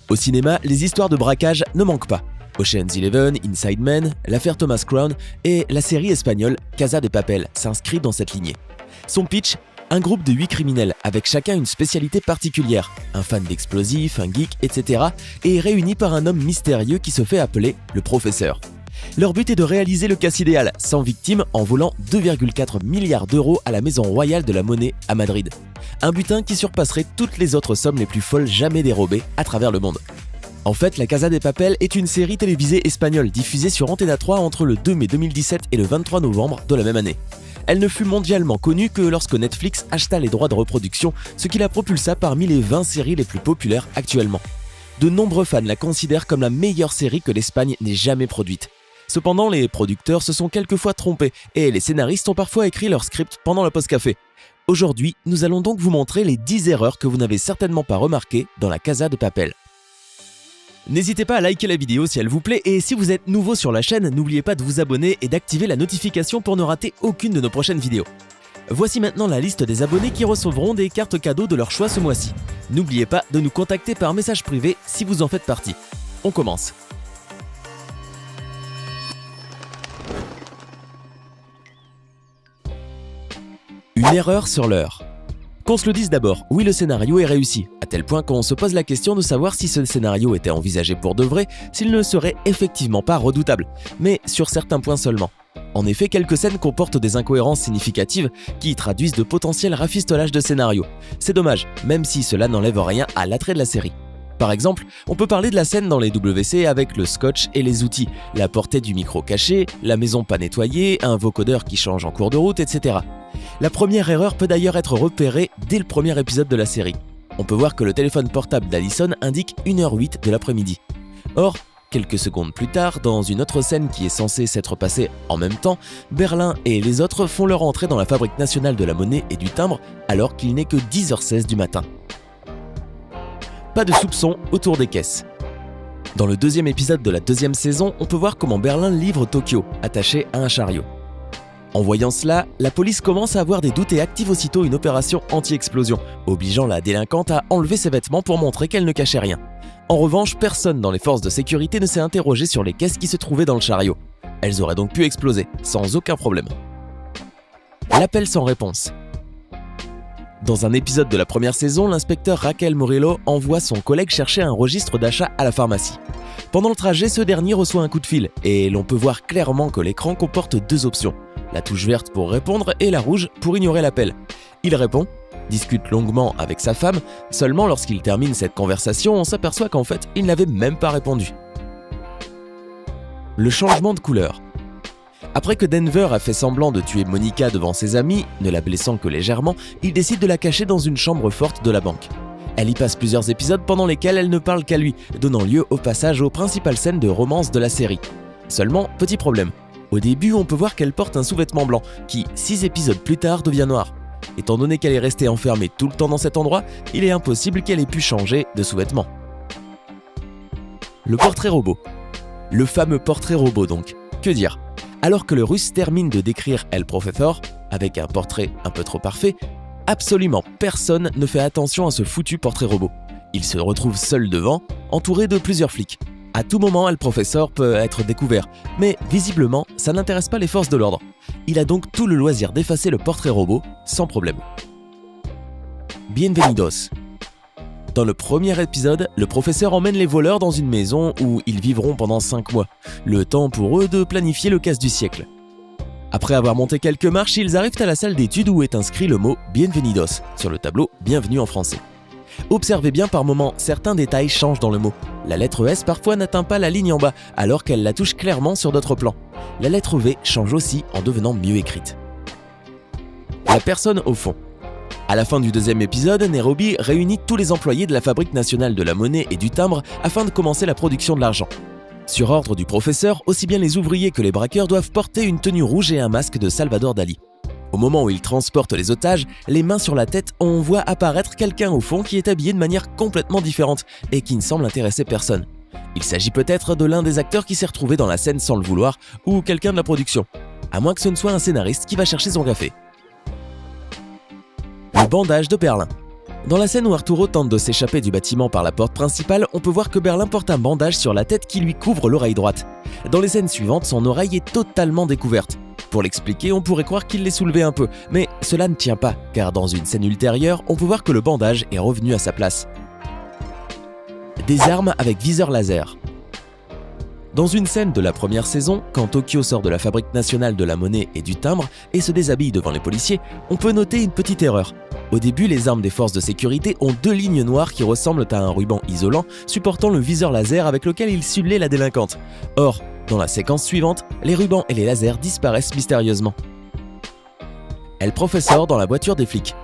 Au cinéma, les histoires de braquage ne manquent pas. Ocean's 11, Inside Man, l'affaire Thomas Crown et la série espagnole Casa de Papel s'inscrit dans cette lignée. Son pitch, un groupe de 8 criminels avec chacun une spécialité particulière, un fan d'explosifs, un geek, etc. est réuni par un homme mystérieux qui se fait appeler le professeur. Leur but est de réaliser le casse idéal, sans victime, en volant 2,4 milliards d'euros à la Maison Royale de la Monnaie à Madrid. Un butin qui surpasserait toutes les autres sommes les plus folles jamais dérobées à travers le monde. En fait, La Casa de Papel est une série télévisée espagnole diffusée sur Antena 3 entre le 2 mai 2017 et le 23 novembre de la même année. Elle ne fut mondialement connue que lorsque Netflix acheta les droits de reproduction, ce qui la propulsa parmi les 20 séries les plus populaires actuellement. De nombreux fans la considèrent comme la meilleure série que l'Espagne n'ait jamais produite. Cependant, les producteurs se sont quelquefois trompés et les scénaristes ont parfois écrit leur script pendant la pause café. Aujourd'hui, nous allons donc vous montrer les 10 erreurs que vous n'avez certainement pas remarquées dans La Casa de Papel. N'hésitez pas à liker la vidéo si elle vous plaît et si vous êtes nouveau sur la chaîne, n'oubliez pas de vous abonner et d'activer la notification pour ne rater aucune de nos prochaines vidéos. Voici maintenant la liste des abonnés qui recevront des cartes cadeaux de leur choix ce mois-ci. N'oubliez pas de nous contacter par message privé si vous en faites partie. On commence. Une erreur sur l'heure. Qu'on se le dise d'abord, oui, le scénario est réussi, à tel point qu'on se pose la question de savoir si ce scénario était envisagé pour de vrai, s'il ne serait effectivement pas redoutable, mais sur certains points seulement. En effet, quelques scènes comportent des incohérences significatives qui traduisent de potentiels rafistolages de scénario. C'est dommage, même si cela n'enlève rien à l'attrait de la série. Par exemple, on peut parler de la scène dans les WC avec le scotch et les outils, la portée du micro caché, la maison pas nettoyée, un vocodeur qui change en cours de route, etc. La première erreur peut d'ailleurs être repérée dès le premier épisode de la série. On peut voir que le téléphone portable d'Allison indique 1h08 de l'après-midi. Or, quelques secondes plus tard, dans une autre scène qui est censée s'être passée en même temps, Berlin et les autres font leur entrée dans la Fabrique nationale de la monnaie et du timbre alors qu'il n'est que 10h16 du matin. Pas de soupçons autour des caisses. Dans le deuxième épisode de la deuxième saison, on peut voir comment Berlin livre Tokyo, attaché à un chariot. En voyant cela, la police commence à avoir des doutes et active aussitôt une opération anti-explosion, obligeant la délinquante à enlever ses vêtements pour montrer qu'elle ne cachait rien. En revanche, personne dans les forces de sécurité ne s'est interrogé sur les caisses qui se trouvaient dans le chariot. Elles auraient donc pu exploser, sans aucun problème. L'appel sans réponse. Dans un épisode de la première saison, l'inspecteur Raquel Murillo envoie son collègue chercher un registre d'achat à la pharmacie. Pendant le trajet, ce dernier reçoit un coup de fil et l'on peut voir clairement que l'écran comporte deux options. La touche verte pour répondre et la rouge pour ignorer l'appel. Il répond, discute longuement avec sa femme, seulement lorsqu'il termine cette conversation, on s'aperçoit qu'en fait, il n'avait même pas répondu. Le changement de couleur. Après que Denver a fait semblant de tuer Monica devant ses amis, ne la blessant que légèrement, il décide de la cacher dans une chambre forte de la banque. Elle y passe plusieurs épisodes pendant lesquels elle ne parle qu'à lui, donnant lieu au passage aux principales scènes de romance de la série. Seulement, petit problème. Au début, on peut voir qu'elle porte un sous-vêtement blanc, qui, 6 épisodes plus tard, devient noir. Étant donné qu'elle est restée enfermée tout le temps dans cet endroit, il est impossible qu'elle ait pu changer de sous-vêtement. Le portrait robot. Le fameux portrait robot donc. Que dire ? Alors que le russe termine de décrire El Professor, avec un portrait un peu trop parfait, absolument personne ne fait attention à ce foutu portrait robot. Il se retrouve seul devant, entouré de plusieurs flics. À tout moment, El Professor peut être découvert, mais visiblement, ça n'intéresse pas les forces de l'ordre. Il a donc tout le loisir d'effacer le portrait robot sans problème. Bienvenidos. Dans le premier épisode, le professeur emmène les voleurs dans une maison où ils vivront pendant 5 mois, le temps pour eux de planifier le casse du siècle. Après avoir monté quelques marches, ils arrivent à la salle d'études où est inscrit le mot « Bienvenidos » sur le tableau « Bienvenue en français ». Observez bien par moments, certains détails changent dans le mot. La lettre S parfois n'atteint pas la ligne en bas, alors qu'elle la touche clairement sur d'autres plans. La lettre V change aussi en devenant mieux écrite. La personne au fond. À la fin du deuxième épisode, Nairobi réunit tous les employés de la Fabrique nationale de la monnaie et du timbre afin de commencer la production de l'argent. Sur ordre du professeur, aussi bien les ouvriers que les braqueurs doivent porter une tenue rouge et un masque de Salvador Dali. Au moment où ils transportent les otages, les mains sur la tête, on voit apparaître quelqu'un au fond qui est habillé de manière complètement différente et qui ne semble intéresser personne. Il s'agit peut-être de l'un des acteurs qui s'est retrouvé dans la scène sans le vouloir ou quelqu'un de la production, à moins que ce ne soit un scénariste qui va chercher son café. Le bandage de Berlin. Dans la scène où Arturo tente de s'échapper du bâtiment par la porte principale, on peut voir que Berlin porte un bandage sur la tête qui lui couvre l'oreille droite. Dans les scènes suivantes, son oreille est totalement découverte. Pour l'expliquer, on pourrait croire qu'il l'ait soulevé un peu, mais cela ne tient pas, car dans une scène ultérieure, on peut voir que le bandage est revenu à sa place. Des armes avec viseur laser. Dans une scène de la première saison, quand Tokyo sort de la Fabrique nationale de la monnaie et du timbre et se déshabille devant les policiers, on peut noter une petite erreur. Au début, les armes des forces de sécurité ont 2 lignes noires qui ressemblent à un ruban isolant supportant le viseur laser avec lequel ils ciblent la délinquante. Or, dans la séquence suivante, les rubans et les lasers disparaissent mystérieusement. El Professor dans la voiture des flics.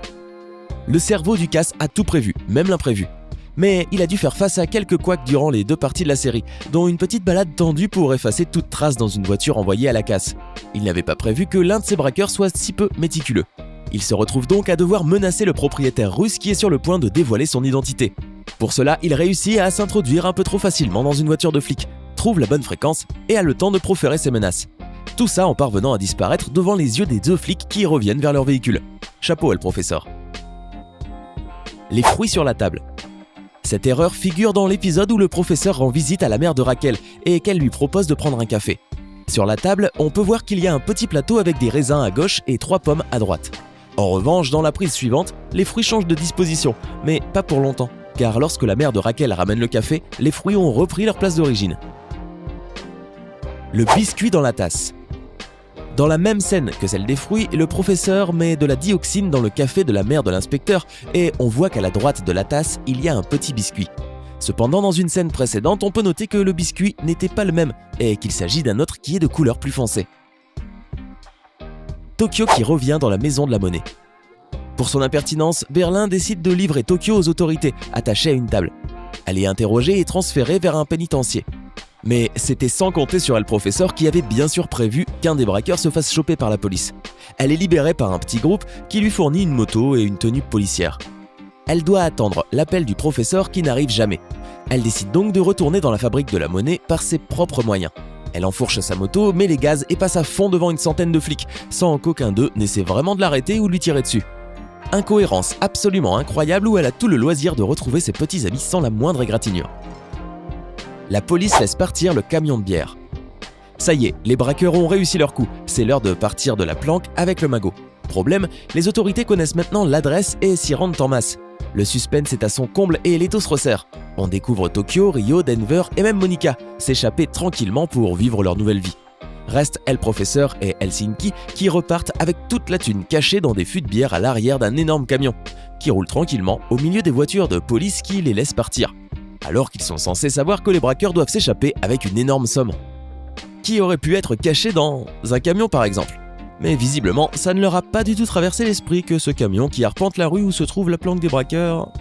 Le cerveau du casse a tout prévu, même l'imprévu. Mais il a dû faire face à quelques couacs durant les 2 parties de la série, dont une petite balade tendue pour effacer toute trace dans une voiture envoyée à la casse. Il n'avait pas prévu que l'un de ses braqueurs soit si peu méticuleux. Il se retrouve donc à devoir menacer le propriétaire russe qui est sur le point de dévoiler son identité. Pour cela, il réussit à s'introduire un peu trop facilement dans une voiture de flic, trouve la bonne fréquence et a le temps de proférer ses menaces. Tout ça en parvenant à disparaître devant les yeux des 2 flics qui reviennent vers leur véhicule. Chapeau, El Professor. Les fruits sur la table. Cette erreur figure dans l'épisode où le professeur rend visite à la mère de Raquel et qu'elle lui propose de prendre un café. Sur la table, on peut voir qu'il y a un petit plateau avec des raisins à gauche et 3 pommes à droite. En revanche, dans la prise suivante, les fruits changent de disposition, mais pas pour longtemps, car lorsque la mère de Raquel ramène le café, les fruits ont repris leur place d'origine. Le biscuit dans la tasse. Dans la même scène que celle des fruits, le professeur met de la dioxine dans le café de la mère de l'inspecteur et on voit qu'à la droite de la tasse, il y a un petit biscuit. Cependant, dans une scène précédente, on peut noter que le biscuit n'était pas le même et qu'il s'agit d'un autre qui est de couleur plus foncée. Tokyo qui revient dans la maison de la monnaie. Pour son impertinence, Berlin décide de livrer Tokyo aux autorités, attachée à une table. Elle est interrogée et transférée vers un pénitencier. Mais c'était sans compter sur El Professor qui avait bien sûr prévu qu'un des braqueurs se fasse choper par la police. Elle est libérée par un petit groupe qui lui fournit une moto et une tenue policière. Elle doit attendre l'appel du professeur qui n'arrive jamais. Elle décide donc de retourner dans la fabrique de la monnaie par ses propres moyens. Elle enfourche sa moto, met les gaz et passe à fond devant une centaine de flics, sans qu'aucun d'eux n'essaie vraiment de l'arrêter ou de lui tirer dessus. Incohérence absolument incroyable où elle a tout le loisir de retrouver ses petits amis sans la moindre égratignure. La police laisse partir le camion de bière. Ça y est, les braqueurs ont réussi leur coup, c'est l'heure de partir de la planque avec le magot. Problème, les autorités connaissent maintenant l'adresse et s'y rendent en masse. Le suspense est à son comble et l'étau se resserre. On découvre Tokyo, Rio, Denver et même Monica s'échapper tranquillement pour vivre leur nouvelle vie. Reste El Professor et Helsinki qui repartent avec toute la thune cachée dans des fûts de bière à l'arrière d'un énorme camion, qui roule tranquillement au milieu des voitures de police qui les laissent partir, alors qu'ils sont censés savoir que les braqueurs doivent s'échapper avec une énorme somme. Qui aurait pu être caché dans un camion par exemple. Mais visiblement, ça ne leur a pas du tout traversé l'esprit que ce camion qui arpente la rue où se trouve la planque des braqueurs...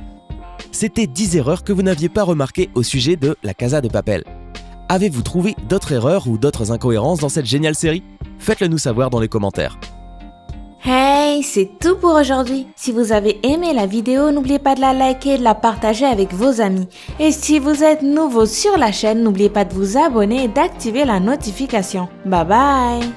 C'était 10 erreurs que vous n'aviez pas remarquées au sujet de La Casa de Papel. Avez-vous trouvé d'autres erreurs ou d'autres incohérences dans cette géniale série ? Faites-le nous savoir dans les commentaires. Hey, c'est tout pour aujourd'hui. Si vous avez aimé la vidéo, n'oubliez pas de la liker et de la partager avec vos amis. Et si vous êtes nouveau sur la chaîne, n'oubliez pas de vous abonner et d'activer la notification. Bye bye!